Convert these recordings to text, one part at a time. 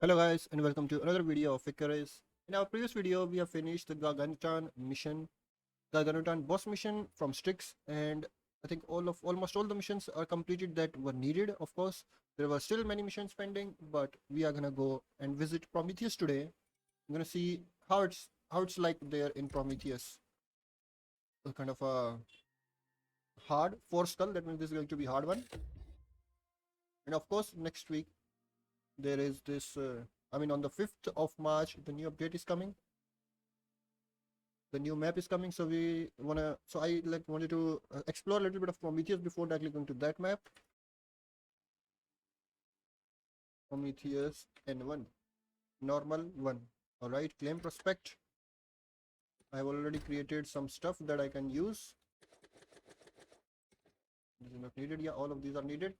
Hello guys and welcome to another video of Icarus. In our previous video we have finished the Gargantuan mission, Gargantuan boss mission from Styx, and I think almost all the missions are completed that were needed. Of course, there were still many missions pending, but we are gonna go and visit Prometheus today. I'm gonna see how it's like there in Prometheus. A kind of a hard four skull, that means this is going to be hard one. And of course next week there is this on the 5th of March the new update is coming, the new map is coming, so I wanted to explore a little bit of Prometheus before directly going to that map. Prometheus N1 normal 1. All right, claim prospect. I have already created some stuff that I can use. This is not needed. Yeah, all of these are needed.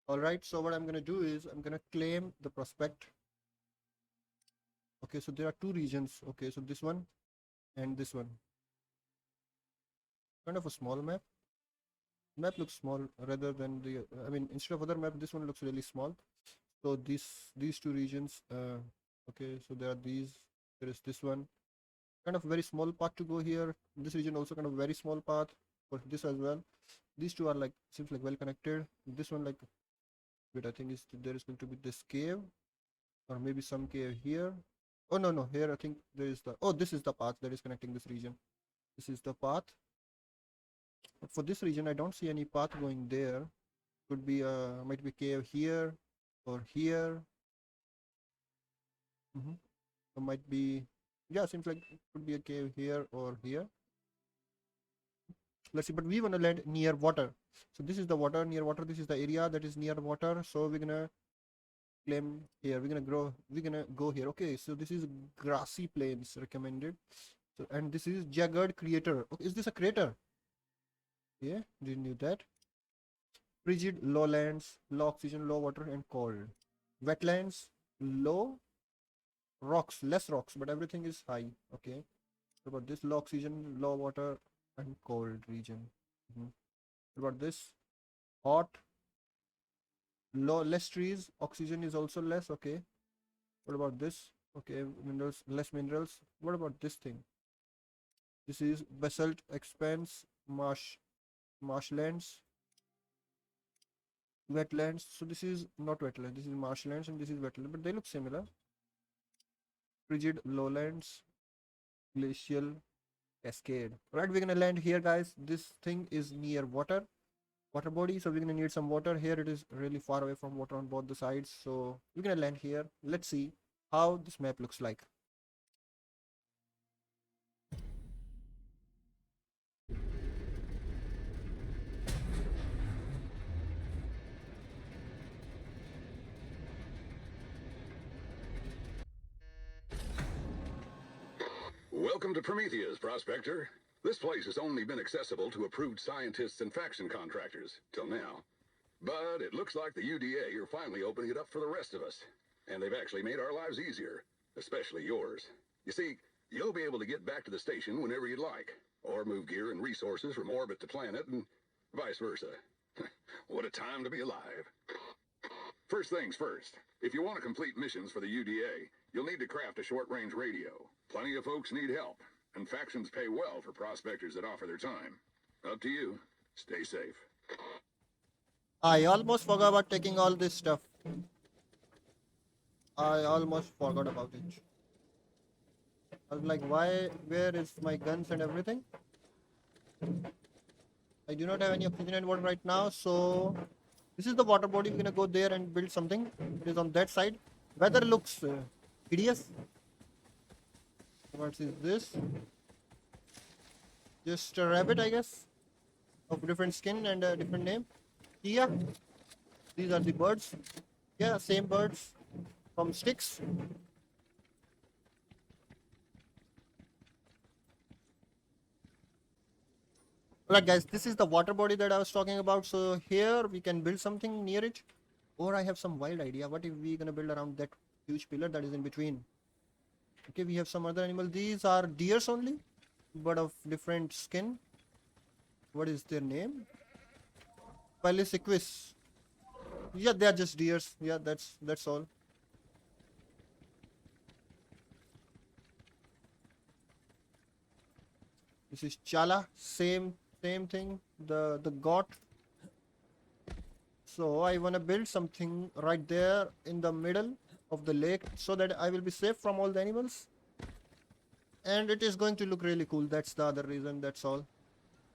All right, so what I'm going to do is I'm going to claim the prospect. Okay, so there are two regions. Okay, so this one and this one, kind of a small map looks small rather than the instead of other map, this one looks really small. So these two regions, okay, so there is this one, kind of very small path to go here. This region also kind of very small path for this as well. These two are like, seems like well connected. This one, like, wait, I think there is going to be this cave, or maybe some cave here. Oh no, here I think there is this is the path that is connecting this region. This is the path. But for this region I don't see any path going there. Could be might be cave here or here. Or might be, yeah, seems like it could be a cave here or here. Let's see, but we want to land near water. So this is the water, near water. This is the area that is near water. So we're gonna claim here. We're gonna go here. Okay, so this is grassy plains recommended. So, and this is jagged crater. Okay, is this a crater? Yeah, didn't knew that. Frigid lowlands, low oxygen, low water, and cold. Wetlands, low rocks, less rocks, but everything is high. Okay. What about this? Low oxygen, low water, and cold region. What about this? Hot, low, less trees, oxygen is also less. Okay. What about this? Okay, minerals, less minerals. What about this thing? This is basalt expanse, marshlands, wetlands. So this is not wetland, this is marshlands, and this is wetland, but they look similar. Frigid lowlands, glacial cascade. Right, we're gonna land here, guys. This thing is near water body, so we're gonna need some water. Here it is really far away from water on both the sides, so we're gonna land here. Let's see how this map looks like. Welcome to Prometheus, Prospector. This place has only been accessible to approved scientists and faction contractors, till now. But it looks like the UDA are finally opening it up for the rest of us. And they've actually made our lives easier, especially yours. You see, you'll be able to get back to the station whenever you'd like, or move gear and resources from orbit to planet, and vice versa. What a time to be alive. First things first, if you want to complete missions for the UDA, you'll need to craft a short-range radio. Plenty of folks need help, and factions pay well for prospectors that offer their time. Up to you. Stay safe. I almost forgot about taking all this stuff. I almost forgot about it. I was like, where is my guns and everything? I do not have any oxygen and water right now, so this is the water body. We're gonna go there and build something. It is on that side. Weather looks hideous. What is this? Just a rabbit, I guess, of different skin and a different name. Yeah, these are the birds. Yeah, same birds from Styx. Alright guys, this is the water body that I was talking about. So here we can build something near it. Or I have some wild idea. What if we gonna build around that huge pillar that is in between? Okay, we have some other animal. These are deers only, but of different skin. What is their name? Palissequis. Yeah, they are just deers. Yeah, that's all. This is Chala. Same thing. The got. So I wanna build something right there in the middle of the lake so that I will be safe from all the animals. And it is going to look really cool. That's the other reason. That's all.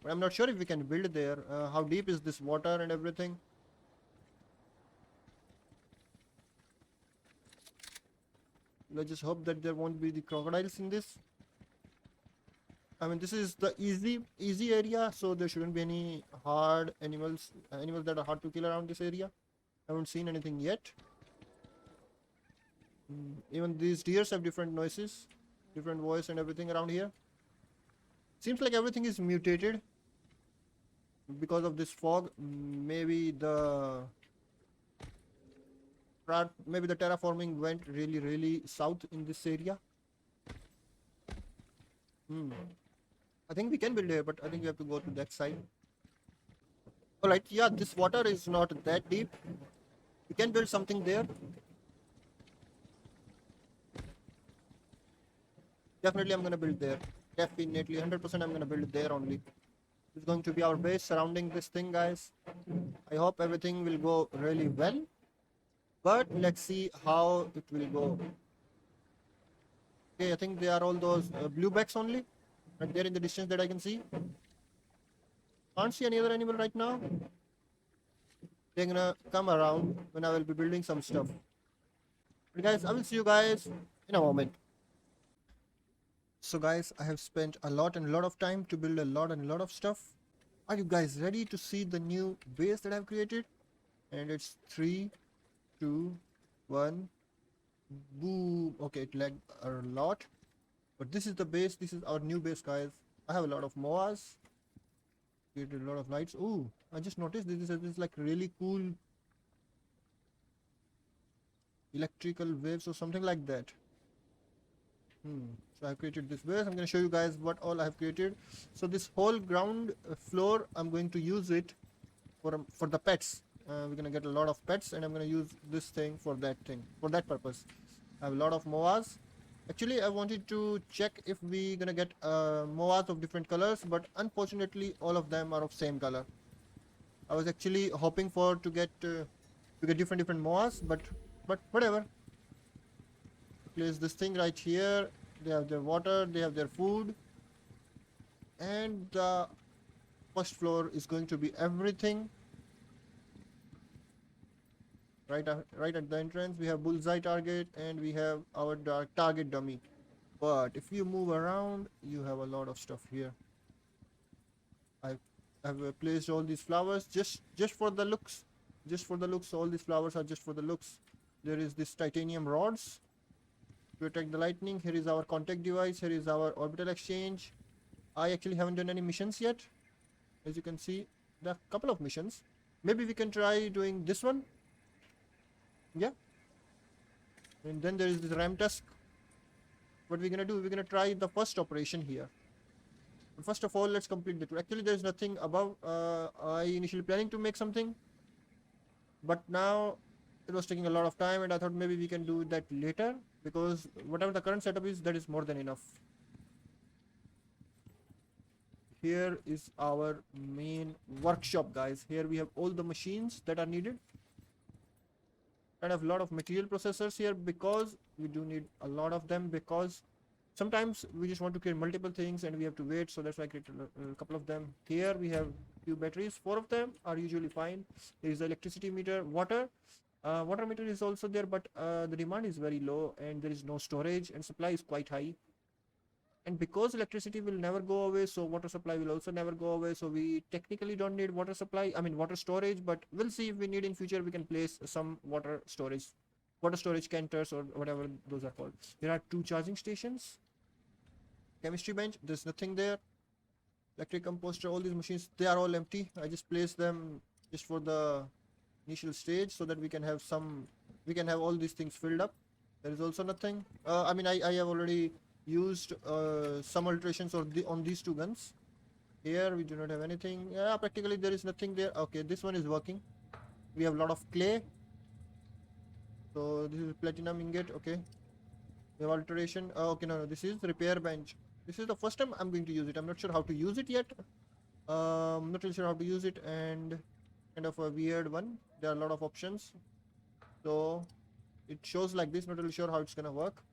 But I'm not sure if we can build there. How deep is this water and everything? Let's just hope that there won't be the crocodiles in this. I mean, this is the easy area, so there shouldn't be any hard animals that are hard to kill around this area. I haven't seen anything yet. Even these deers have different noises, different voice and everything around here. Seems like everything is mutated because of this fog. Maybe maybe the terraforming went really south in this area. I think we can build here, but I think we have to go to that side. Alright, yeah, this water is not that deep. We can build something there. Definitely I'm gonna build there. Definitely, 100% I'm gonna build there only. It's going to be our base surrounding this thing, guys. I hope everything will go really well. But let's see how it will go. Okay, I think they are all those bluebacks only. Right there in the distance that I can see. Can't see any other animal right now. They're gonna come around when I will be building some stuff. But guys, I will see you guys in a moment. So guys, I have spent a lot of time to build a lot of stuff. Are you guys ready to see the new base that I've created? And it's 3, 2, 1. Boom. Okay, it lagged a lot. But this is the base. This is our new base, guys. I have a lot of MOAs. Created a lot of lights. Ooh, I just noticed this is like really cool electrical waves or something like that. So I have created this base. I'm going to show you guys what all I have created. So this whole ground floor, I'm going to use it for the pets. We're going to get a lot of pets, and I'm going to use this thing for that purpose. I have a lot of MOAs. Actually, I wanted to check if we're going to get MOAs of different colors, but unfortunately all of them are of same color. I was actually hoping to get different MOAs, but whatever. Place this thing right here. They have their water, they have their food, and the first floor is going to be everything. Right at the entrance, we have bullseye target, and we have our target dummy. But if you move around, you have a lot of stuff here. I've placed all these flowers just for the looks. All these flowers are just for the looks. There is this titanium rods to attack the lightning. Here is our contact device. Here is our orbital exchange. I actually haven't done any missions yet. As you can see, there are a couple of missions. Maybe we can try doing this one. Yeah. And then there is this ram tusk. What we're gonna do, we're gonna try the first operation here. But first of all, let's complete the tour. Actually, there's nothing above. I initially planning to make something, but now it was taking a lot of time, and I thought maybe we can do that later, because whatever the current setup is, that is more than enough. Here is our main workshop, guys. Here we have all the machines that are needed. And have a lot of material processors here, because we do need a lot of them, because sometimes we just want to create multiple things and we have to wait. So that's why I created a couple of them. Here we have few batteries. 4 of them are usually fine. There is the electricity meter. Water meter is also there, but the demand is very low, and there is no storage, and supply is quite high. And because electricity will never go away, so water supply will also never go away. So we technically don't need water storage, but we'll see if we need in future. We can place some water storage canters, or whatever those are called. There are 2 charging stations. Chemistry bench, there's nothing there. Electric composter, all these machines, they are all empty. I just placed them just for the initial stage, so that we can have all these things filled up. There is also nothing. I have already used some alterations on these 2 guns. Here we do not have anything. Yeah, practically there is nothing there. Okay, this one is working. We have a lot of clay. So this is platinum ingot. Okay, we have alteration. Okay, no, this is repair bench. This is the first time I'm going to use it. I'm not sure how to use it yet. Not really sure how to use it, and kind of a weird one. There are a lot of options. So it shows like this. Not really sure how it's gonna work.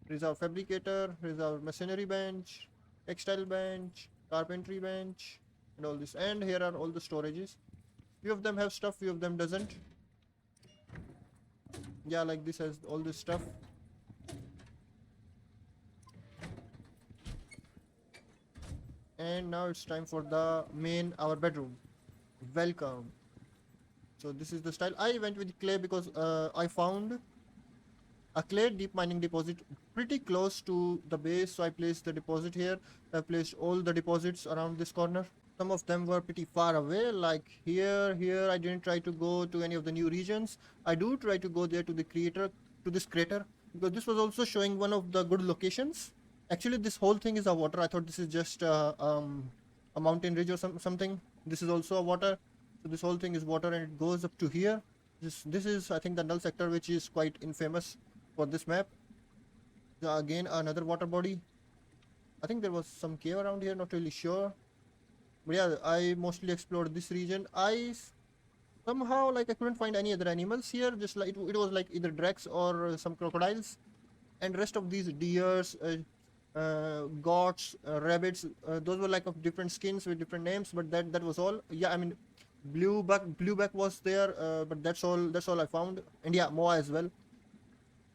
Here is our fabricator. Here is our masonry bench, textile bench, carpentry bench, and all this. And here are all the storages. Few of them have stuff, few of them doesn't. Yeah, like this has all this stuff. And now it's time for the main, our bedroom. Welcome. So this is the style. I went with clay because I found a clay deep mining deposit pretty close to the base, so I placed the deposit here. I placed all the deposits around this corner. Some of them were pretty far away, like here. I didn't try to go to any of the new regions. I do try to go there to the creator, to this crater, because this was also showing one of the good locations. Actually, this whole thing is a water. I thought this is just a mountain ridge or something. This is also a water. So this whole thing is water, and it goes up to here. This is, I think, the null sector, which is quite infamous for this map. Again, another water body. I think there was some cave around here. Not really sure. But yeah, I mostly explored this region. Somehow, like, I couldn't find any other animals here. Just like it was like either Drex or some crocodiles, and rest of these deers, goats, rabbits. Those were like of different skins with different names. But that was all. Yeah, I mean, blueback was there, but that's all. That's all I found. And yeah, moa as well.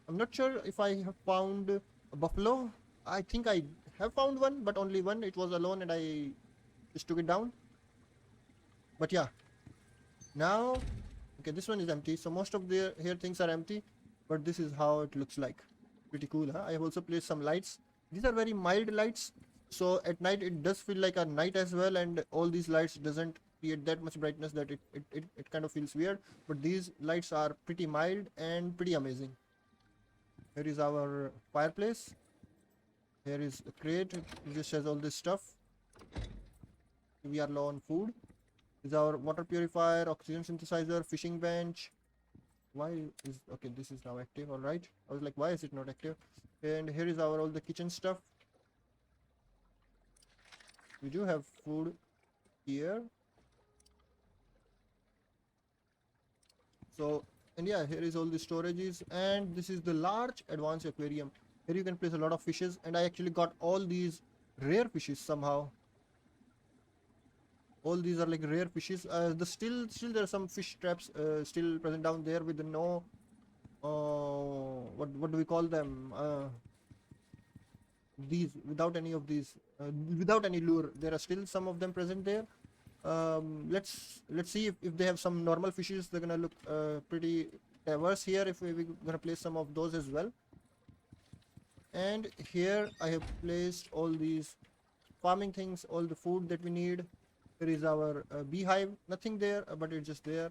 I'm not sure if I have found a buffalo. I think I have found one, but only one. It was alone, and I just took it down. But yeah, now, okay, this one is empty. So most of the here things are empty, but this is how it looks like. Pretty cool, huh? I have also placed some lights. These are very mild lights, so at night it does feel like a night as well, and all these lights doesn't create that much brightness that it kind of feels weird. But these lights are pretty mild and pretty amazing. Here is our fireplace. Here is a crate. It just has all this stuff. We are low on food. This is our water purifier, oxygen synthesizer, fishing bench. Why is, okay, this is now active. All right, I was like, why is it not active? And here is our all the kitchen stuff. We do have food here. So, and yeah, here is all the storages, and this is the large advanced aquarium. Here you can place a lot of fishes, and I actually got all these rare fishes somehow. All these are like rare fishes. Still there are some fish traps still present down there with no what do we call them? These, without any of these, without any lure. There are still some of them present there. Let's see if they have some normal fishes. They're gonna look pretty diverse here. If we're gonna place some of those as well. And here I have placed all these farming things, all the food that we need. Here is our beehive. Nothing there, but it's just there.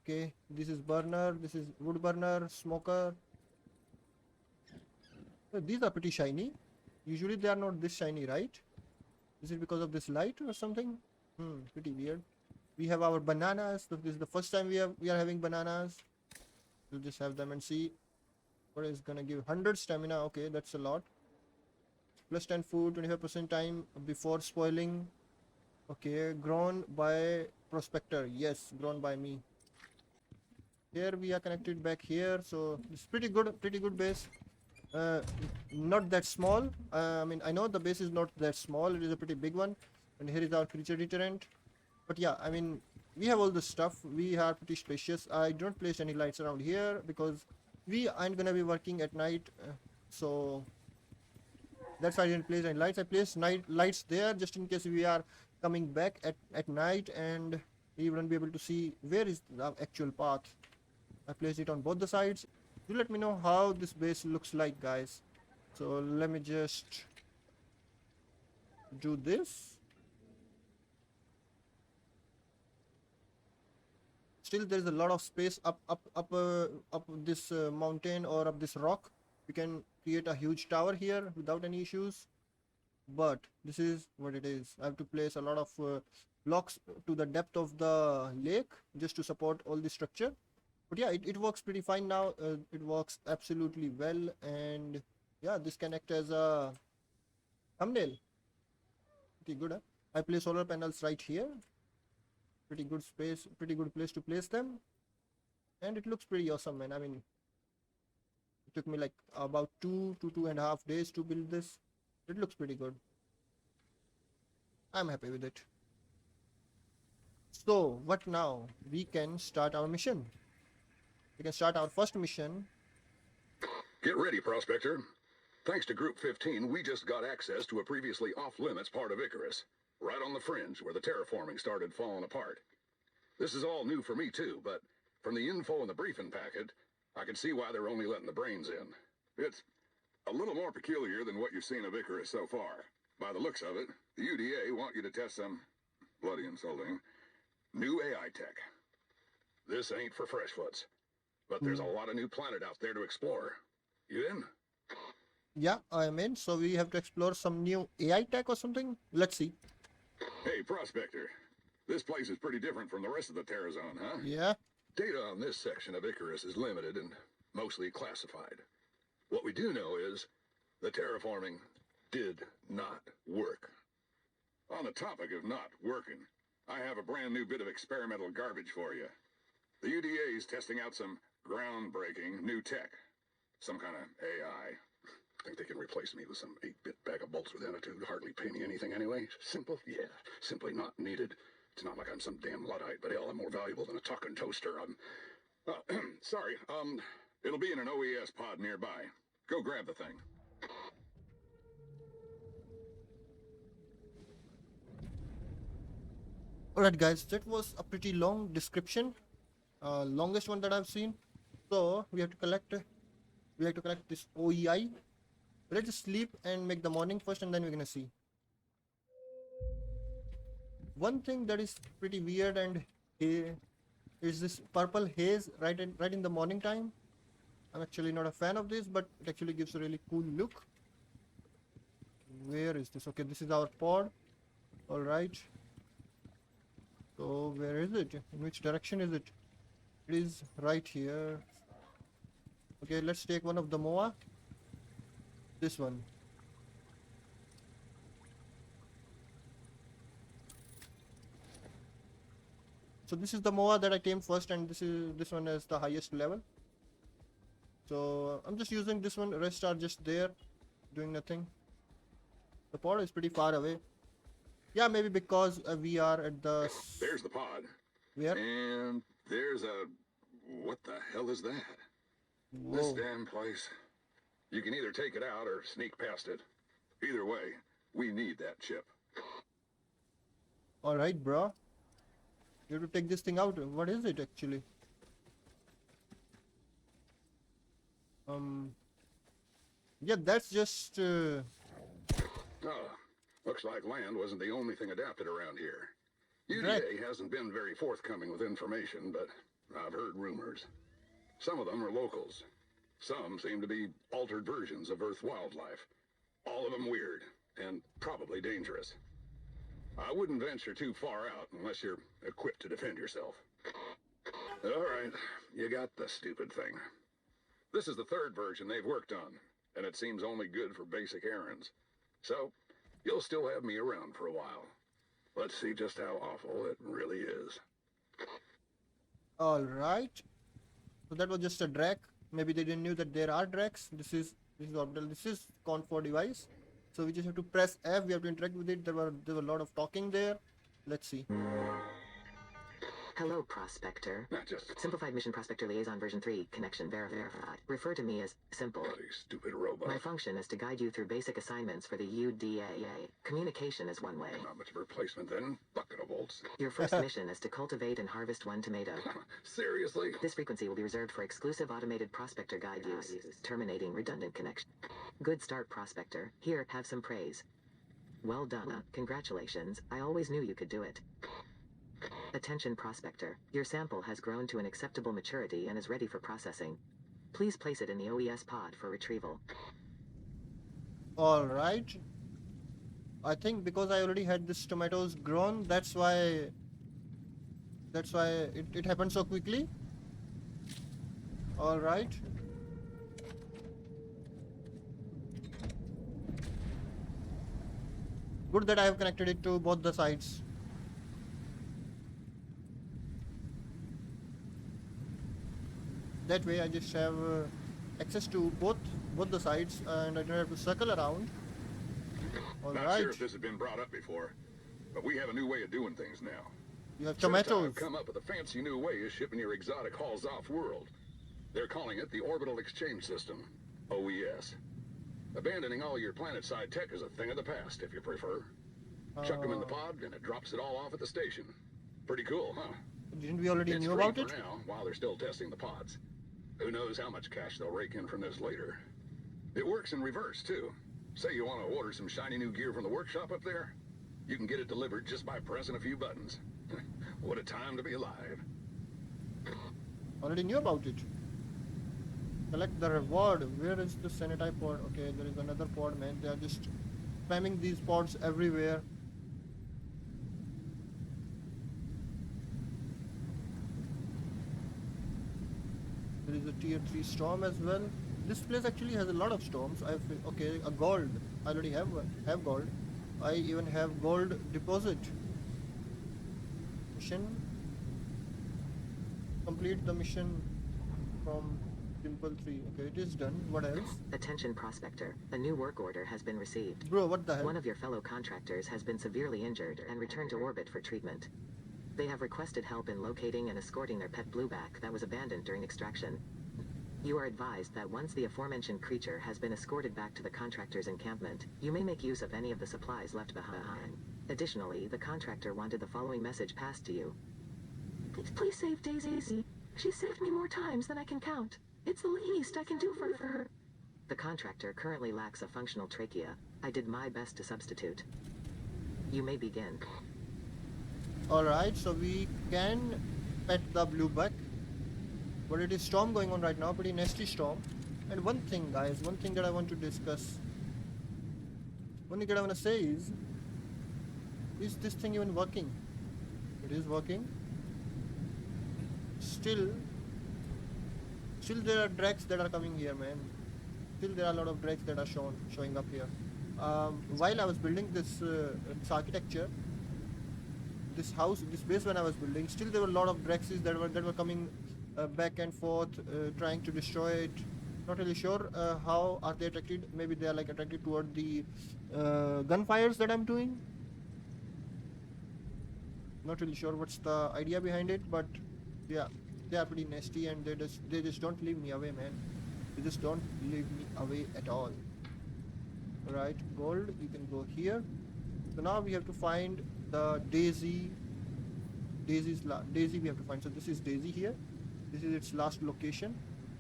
Okay, this is burner. This is wood burner, smoker. These are pretty shiny. Usually they are not this shiny, right? Is it because of this light or something? Pretty weird. We have our bananas. This is the first time we are having bananas. We'll just have them and see what is gonna give. 100 stamina. Okay, that's a lot. Plus 10 food, 25% time before spoiling. Okay, grown by prospector. Yes, grown by me. Here we are connected back here, so it's pretty good base. Not that small. I mean, I know the base is not that small. It is a pretty big one. And here is our creature deterrent. But yeah, I mean, we have all this stuff. We are pretty spacious. I don't place any lights around here because we aren't gonna be working at night. So that's why I didn't place any lights. I placed night lights there just in case we are coming back at night and we wouldn't be able to see where is the actual path. I placed it on both the sides. Do let me know how this base looks like, guys. So let me just do this. Still there is a lot of space up this mountain or up this rock. We can create a huge tower here without any issues. But this is what it is. I have to place a lot of blocks to the depth of the lake just to support all the structure. But yeah, it works pretty fine now. It works absolutely well, and yeah, this can act as a Thumbnail. Pretty good, huh? I place solar panels right here. Pretty good space, pretty good place to place them. And it looks pretty awesome, man. I mean, it took me like about 2 to 2.5 days to build this. It looks pretty good. I'm happy with it. So, what now? We can start our mission. We can start our first mission. Get ready, Prospector. Thanks to Group 15, we just got access to a previously off-limits part of Icarus, right on the fringe where the terraforming started falling apart. This is all new for me too, but from the info in the briefing packet, I can see why they're only letting the brains in. It's a little more peculiar than what you've seen of Icarus so far. By the looks of it, the UDA want you to test some, bloody insulting, new AI tech. This ain't for freshfoots, but there's a lot of new planet out there to explore. You in? Yeah, I'm in. So we have to explore some new AI tech or something. Let's see. Hey, Prospector. This place is pretty different from the rest of the Terra Zone, huh? Yeah. Data on this section of Icarus is limited and mostly classified. What we do know is the terraforming did not work. On the topic of not working, I have a brand new bit of experimental garbage for you. The UDA is testing out some groundbreaking new tech. Some kind of AI. Think they can replace me with some 8-bit bag of bolts with attitude, hardly pay me anything anyway? Simple? Yeah, simply not needed. It's not like I'm some damn Luddite, but hell, I'm more valuable than a talking toaster. Sorry, it'll be in an OES pod nearby. Go grab the thing. Alright guys, that was a pretty long description. Longest one that I've seen. So we have to collect this OEI. Let's just sleep and make the morning first, and then we're gonna see. One thing that is pretty weird and is this purple haze right in the morning time. I'm actually not a fan of this, but it actually gives a really cool look. Where is this? Okay, this is our pod. Alright. So where is it? In which direction is it? It is right here. Okay, let's take one of the MOA. This one. So this is the MOA that I tamed first, and this one is the highest level. So I'm just using this one. Rest are just there, doing nothing. The pod is pretty far away. Yeah, maybe because we are at the... There's the pod. Where? And there's a... What the hell is that? Whoa. This damn place. You can either take it out or sneak past it. Either way, we need that chip. Alright, bro. You have to take this thing out. What is it actually? Yeah, that's just... Oh, looks like land wasn't the only thing adapted around here. UDA Right. hasn't been very forthcoming with information, but I've heard rumors. Some of them are locals. Some seem to be altered versions of Earth wildlife. All of them weird, and probably dangerous. I wouldn't venture too far out unless you're equipped to defend yourself. All right, you got the stupid thing. This is the third version they've worked on, and it seems only good for basic errands. So, you'll still have me around for a while. Let's see just how awful it really is. Alright. So that was just a drag. Maybe they didn't know that there are drags. This is orbital. This is Con4 device. So we just have to press F. We have to interact with it. There were a lot of talking there. Let's see. Hello, Prospector. Not just Simplified Mission Prospector Liaison version 3, connection verified. Refer to me as Simple. bloody stupid robot. My function is to guide you through basic assignments for the UDA. Communication is one way. Not much of a replacement then. Bucket of bolts. Your first mission is to cultivate and harvest 1 tomato. Seriously? This frequency will be reserved for exclusive automated Prospector guide use, terminating redundant connection. Good start, Prospector. Here, have some praise. Well done. Congratulations. I always knew you could do it. Attention, Prospector. Your sample has grown to an acceptable maturity and is ready for processing. Please place it in the OES pod for retrieval. Alright. I think because I already had this tomatoes grown, that's why it happened so quickly. Alright. Good that I have connected it to both the sides. That way I just have access to both the sides and I don't have to circle around. All Not right. sure if this has been brought up before, but we have a new way of doing things now. You have Since tomatoes. I've come up with a fancy new way of shipping your exotic hauls off-world. They're calling it the Orbital Exchange System, OES. Abandoning all your planet-side tech is a thing of the past, if you prefer. Chuck them in the pod, and it drops it all off at the station. Pretty cool, huh? Didn't we already It's knew free about for it? now, while they're still testing the pods. Who knows how much cash they'll rake in from this later. It works in reverse, too. Say you want to order some shiny new gear from the workshop up there? You can get it delivered just by pressing a few buttons. What a time to be alive. Already knew about it. Collect the reward. Where is the Senate pod? Okay, there is another pod, man. They are just spamming these pods everywhere. There is a tier 3 storm as well. This place actually has a lot of storms. Okay, a gold. I already have gold. I even have gold deposit. Mission. Complete the mission from Simple 3. Okay, it is done. What else? Attention prospector, a new work order has been received. Bro, what the hell? One of your fellow contractors has been severely injured and returned to orbit for treatment. They have requested help in locating and escorting their pet blueback that was abandoned during extraction. You are advised that once the aforementioned creature has been escorted back to the contractor's encampment, you may make use of any of the supplies left behind. Additionally, the contractor wanted the following message passed to you. Please save Daisy. She saved me more times than I can count. It's the least I can do for her. The contractor currently lacks a functional trachea. I did my best to substitute. You may begin. Alright, so we can pet the blueback. But it is storm going on right now, pretty nasty storm. And one thing, guys, one thing that I want to discuss. One thing that I want to say is this thing even working? It is working. Still there are dregs that are coming here, man. Still there are a lot of dregs that are showing up here. While I was building this architecture, this house, this base when I was building, still there were a lot of Drexes that were coming back and forth, trying to destroy it. Not really sure how are they attracted. Maybe they are like attracted toward the gunfires that I'm doing. Not really sure what's the idea behind it, but yeah, they are pretty nasty and they just don't leave me away, man. They just don't leave me away at all. Right, gold. You can go here. So now we have to find the Daisy. Daisy we have to find. So this is Daisy here. This is its last location.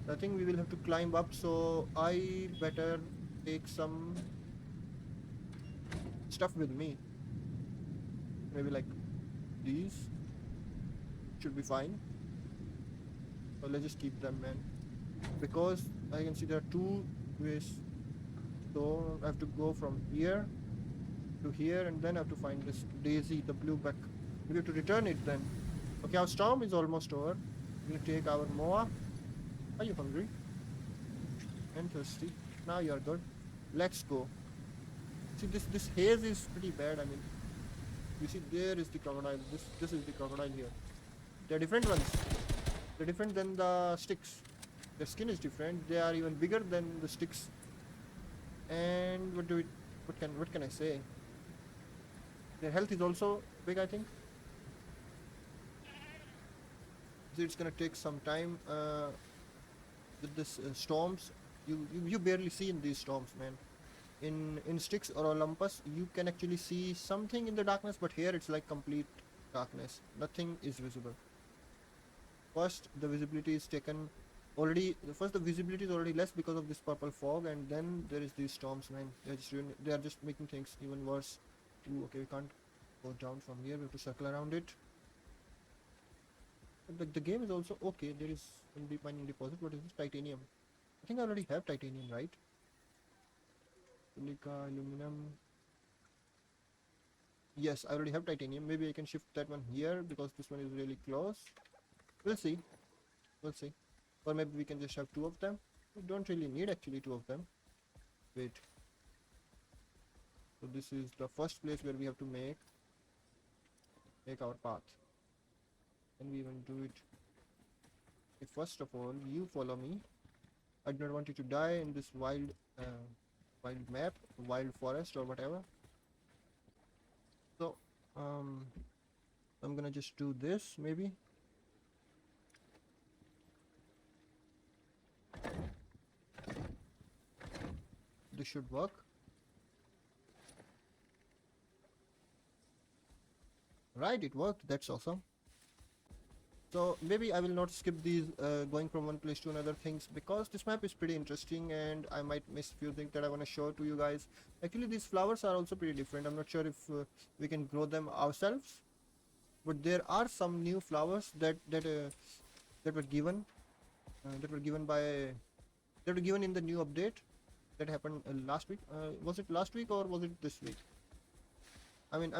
I think we will have to climb up. So I better take some stuff with me. Maybe like these. Should be fine. So let's just keep them, man. Because I can see there are two ways. So I have to go from here to here and then I have to find this Daisy, the blueback. We have to return it then. Okay, our storm is almost over. We're gonna take our Moa. Are you hungry? And thirsty? Now you're good. Let's go. See, this haze is pretty bad. I mean, you see, there is the crocodile. This is the crocodile here. They're different ones. They're different than the sticks. Their skin is different. They are even bigger than the sticks. And what can I say? Their health is also big, I think. So it's gonna take some time with this storms. You barely see in these storms, man. In Styx or Olympus, you can actually see something in the darkness, but here it's like complete darkness. Nothing is visible. First, the visibility is taken already. First, the visibility is already less because of this purple fog, and then there is these storms, man. They are just making things even worse. Ooh, okay, we can't go down from here. We have to circle around it. But the game is also okay. There is some deep mining deposit. What is this? Titanium. I think I already have titanium, right? Silica, aluminum. Yes, I already have titanium. Maybe I can shift that one here because this one is really close. We'll see. We'll see. Or maybe we can just have two of them. We don't really need actually two of them. Wait. So this is the first place where we have to make our path. Can we even do it? Okay, first of all, you follow me. I do not want you to die in this wild map, wild forest or whatever. So I'm gonna just do this maybe. This should work. Right, it worked. That's awesome. So maybe I will not skip these going from one place to another things, because this map is pretty interesting and I might miss few things that I want to show to you guys. Actually, these flowers are also pretty different. I'm not sure if we can grow them ourselves, but there are some new flowers that were given in the new update that happened last week. Was it last week or was it this week? I mean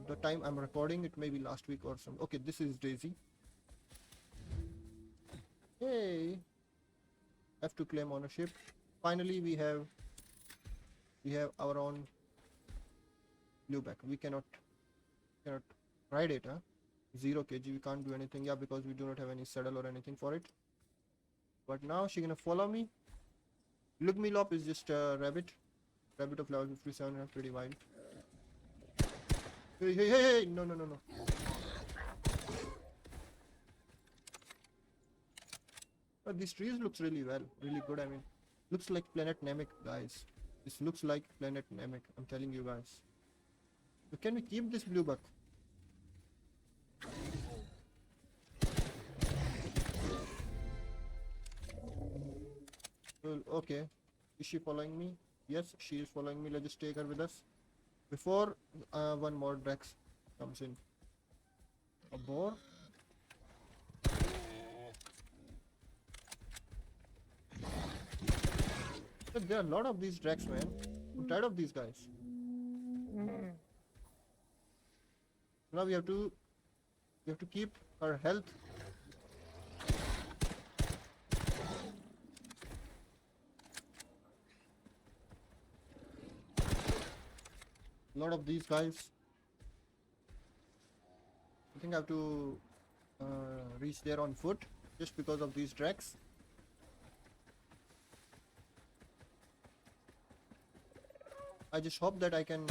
the time I'm recording, it may be last week or some. Okay, this is Daisy. Hey, have to claim ownership. Finally, we have our own blueback. We cannot ride it, huh? 0 kg. We can't do anything. Yeah, because we do not have any saddle or anything for it. But now she's gonna follow me. Look me lop is just a rabbit of level 57, pretty wild. Hey, no. But these trees looks really good. I mean, looks like planet Namek, guys. This looks like planet Namek, I'm telling you guys. So can we keep this blue buck? Well, okay. Is she following me? Yes, she is following me. Let's just take her with us before one more Drax comes in. A boar? But there are a lot of these Drax, man. I'm tired of these guys. Now we have to keep our health. A lot of these guys. I think I have to reach there on foot just because of these tracks. I just hope that I can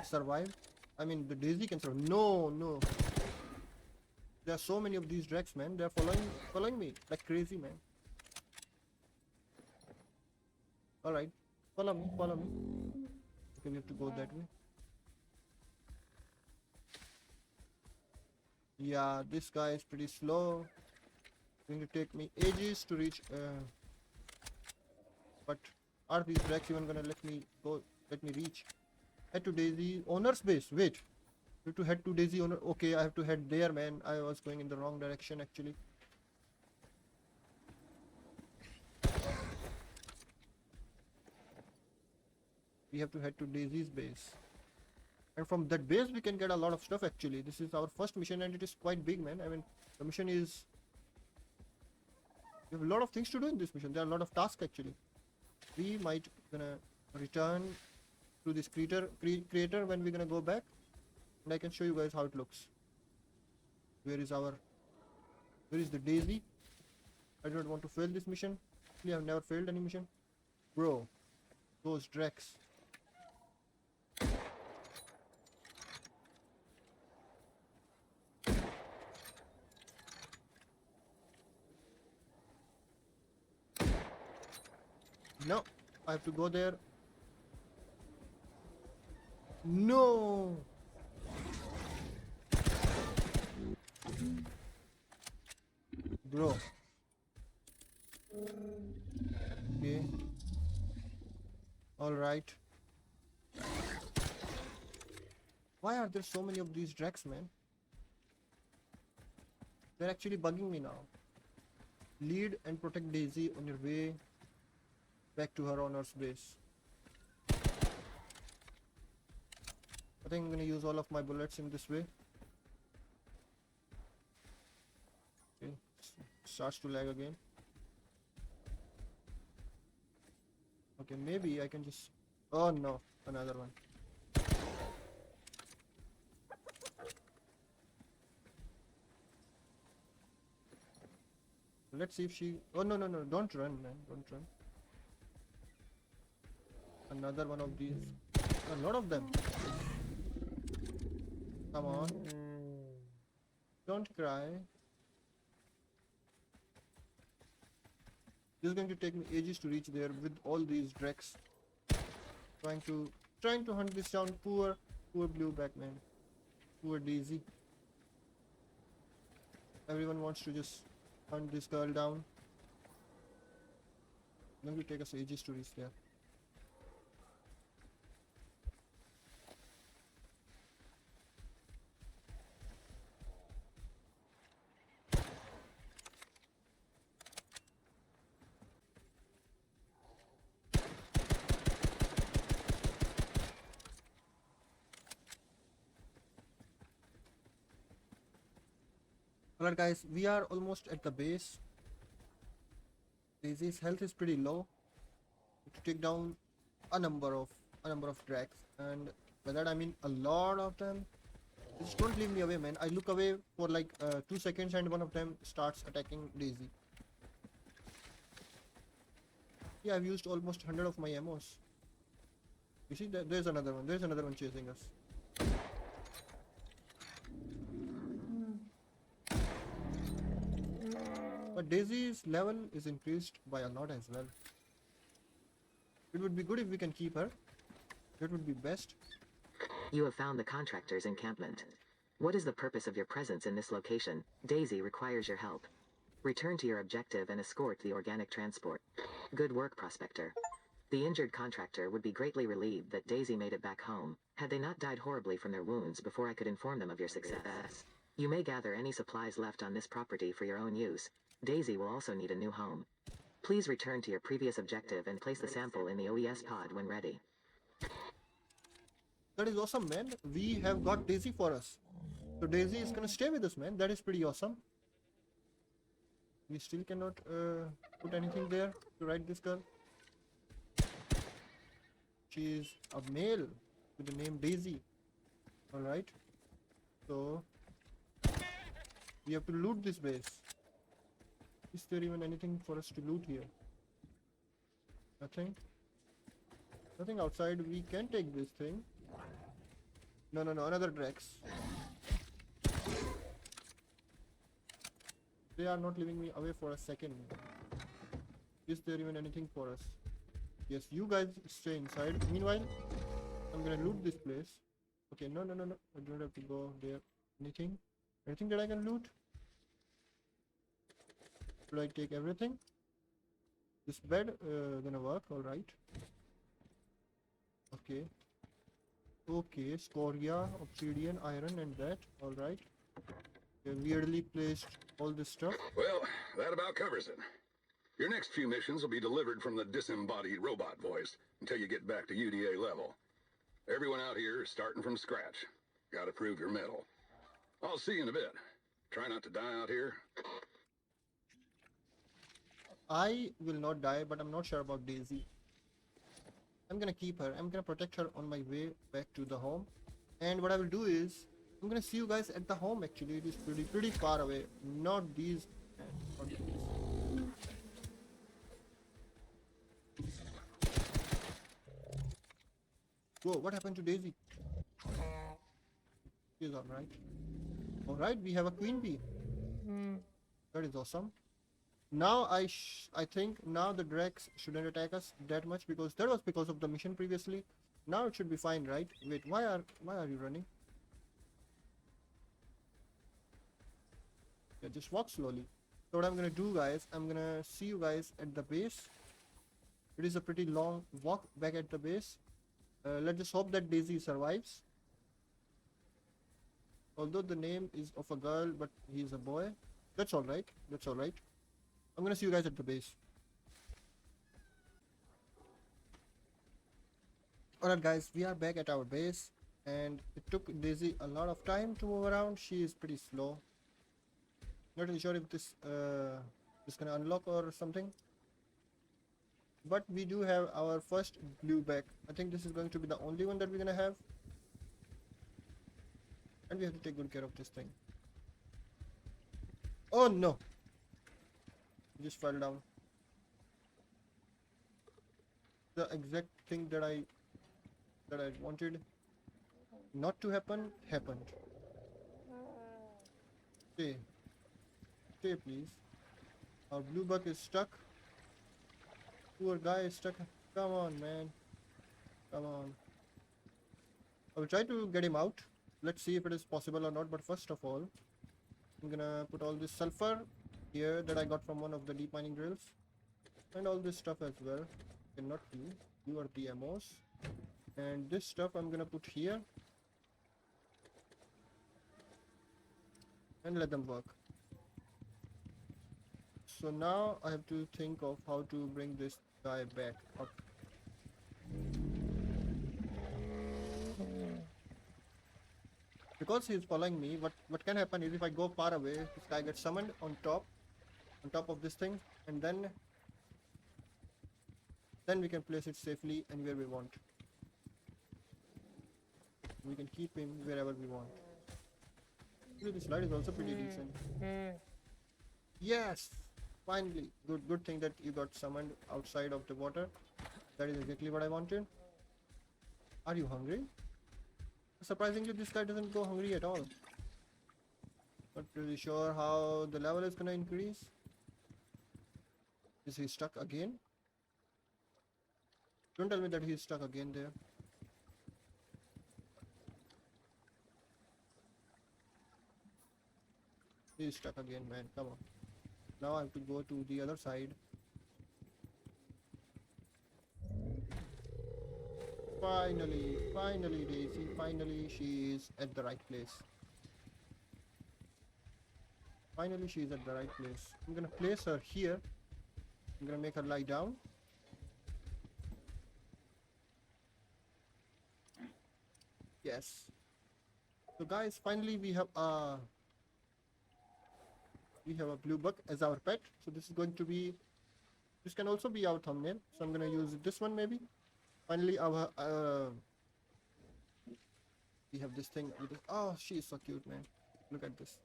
survive. I mean, the Daisy can survive. No. There are so many of these Drax, man. They are following me like crazy, man. Alright, follow me. Okay, we have to go that way. Yeah, this guy is pretty slow. It's going to take me ages to reach. But are these Drax even gonna let me go? Let me reach? Head to Daisy owner's base. Wait, you have to head to Daisy owner. Okay, I have to head there, man. I was going in the wrong direction actually. We have to head to Daisy's base, and from that base we can get a lot of stuff actually. This is our first mission and it is quite big, man. I mean, the mission is, we have a lot of things to do in this mission. There are a lot of tasks actually. We might gonna return to this creator when we're gonna go back, and I can show you guys how it looks. Where is the Daisy? I don't want to fail this mission. Actually, I've never failed any mission. Bro, those Drax. No, I have to go there. No. Bro. Okay. Alright. Why are there so many of these Drax, man? They're actually bugging me now. Lead and protect Daisy on your way back to her owner's base. I think I'm gonna use all of my bullets in this way. Okay, starts to lag again. Okay, maybe I can just... Oh no, Another one. Let's see if she... Oh, no, no, no. Don't run, man. Don't run. Another one of these. A lot of them. Come on. Don't cry. This is going to take me ages to reach there with all these Drex. Trying to hunt this down. Poor Blueback, man. Poor Daisy. Everyone wants to just hunt this girl down. It's going to take us ages to reach there. Alright guys, we are almost at the base. Daisy's health is pretty low. To take down a number of Dracs, and by that I mean a lot of them. Just don't leave me away, man. I look away for like 2 seconds and one of them starts attacking Daisy. Yeah, I've used almost 100 of my ammos. You see, there's another one. There's another one chasing us. But Daisy's level is increased by a lot as well. It would be good if we can keep her. That would be best. You have found the contractor's encampment. What is the purpose of your presence in this location? Daisy requires your help. Return to your objective and escort the organic transport. Good work, Prospector. The injured contractor would be greatly relieved that Daisy made it back home, had they not died horribly from their wounds before I could inform them of your success. You may gather any supplies left on this property for your own use. Daisy will also need a new home. Please return to your previous objective and place the sample in the OES pod when ready. That is awesome, man. We have got Daisy for us. So Daisy is gonna stay with us, man. That is pretty awesome. We still cannot put anything there to write this girl. She is a male with the name Daisy. Alright. So we have to loot this base. Is there even anything for us to loot here? Nothing. Nothing outside. We can take this thing. No, another Drex. They are not leaving me away for a second. Is there even anything for us? Yes, you guys stay inside. Meanwhile, I'm gonna loot this place. Okay, no. I don't have to go there. Anything? Anything that I can loot? Should I take everything? This bed gonna work, alright. Okay, scoria, obsidian, iron and that, alright. Weirdly placed all this stuff. Well, that about covers it. Your next few missions will be delivered from the disembodied robot voice until you get back to UDA level. Everyone out here is starting from scratch. Gotta prove your mettle. I'll see you in a bit. Try not to die out here. I will not die, but I'm not sure about Daisy. I'm gonna keep her. I'm gonna protect her on my way back to the home. And what I will do is, I'm gonna see you guys at the home actually. It is pretty far away. Not these. Not these. Whoa, what happened to Daisy? She's alright. Alright, we have a queen bee. That is awesome. Now I think now the Drex shouldn't attack us that much because that was because of the mission previously. Now it should be fine, right? Wait, why are you running? Yeah, just walk slowly. So what I'm gonna do, guys, I'm gonna see you guys at the base. It is a pretty long walk back at the base. Let's just hope that Daisy survives. Although the name is of a girl, but he is a boy. That's alright. That's alright. I'm gonna see you guys at the base. Alright guys, we are back at our base. And it took Daisy a lot of time to move around. She is pretty slow. Not really sure if this is gonna unlock or something. But we do have our first blue back. I think this is going to be the only one that we're gonna have. And we have to take good care of this thing. Oh no! It just fell down. The exact thing that I wanted not to happen happened. Stay. Stay please. Our blue buck is stuck. Poor guy is stuck. Come on, man. Come on. I will try to get him out. Let's see if it is possible or not. But first of all, I'm gonna put all this sulfur here that I got from one of the deep mining drills. And all this stuff as well. Cannot you. You are the ammos. And this stuff I'm gonna put here. And let them work. So now I have to think of how to bring this guy back up. Because he's following me, what can happen is if I go far away, this guy gets summoned on top of this thing, and then we can place it safely anywhere we want. We can keep him wherever we want. This light is also pretty decent. Yes! Finally! Good thing that you got summoned outside of the water. That is exactly what I wanted. Are you hungry? Surprisingly, this guy doesn't go hungry at all. Not really sure how the level is gonna increase. Is he stuck again? Don't tell me that he's stuck again there. He's stuck again, man. Come on. Now I have to go to the other side. Finally, Daisy. Finally, she is at the right place. Finally, she is at the right place. I'm gonna place her here. I'm gonna make her lie down. Yes. So guys, finally we have a blue buck as our pet. So this is going to be, this can also be our thumbnail. So I'm gonna use this one maybe. Finally our we have this thing with this. Oh, she is so cute, man. Look at this.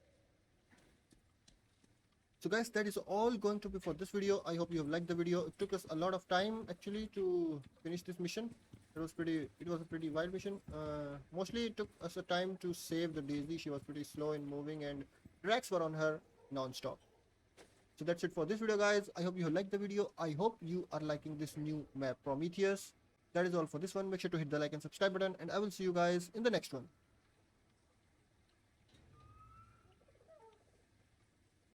So guys, that is all going to be for this video. I hope you have liked the video. It took us a lot of time actually to finish this mission. It was a pretty wild mission. Mostly it took us a time to save the Daisy. She was pretty slow in moving and tracks were on her non-stop. So that's it for this video, guys. I hope you have liked the video. I hope you are liking this new map, Prometheus. That is all for this one. Make sure to hit the like and subscribe button, and I will see you guys in the next one.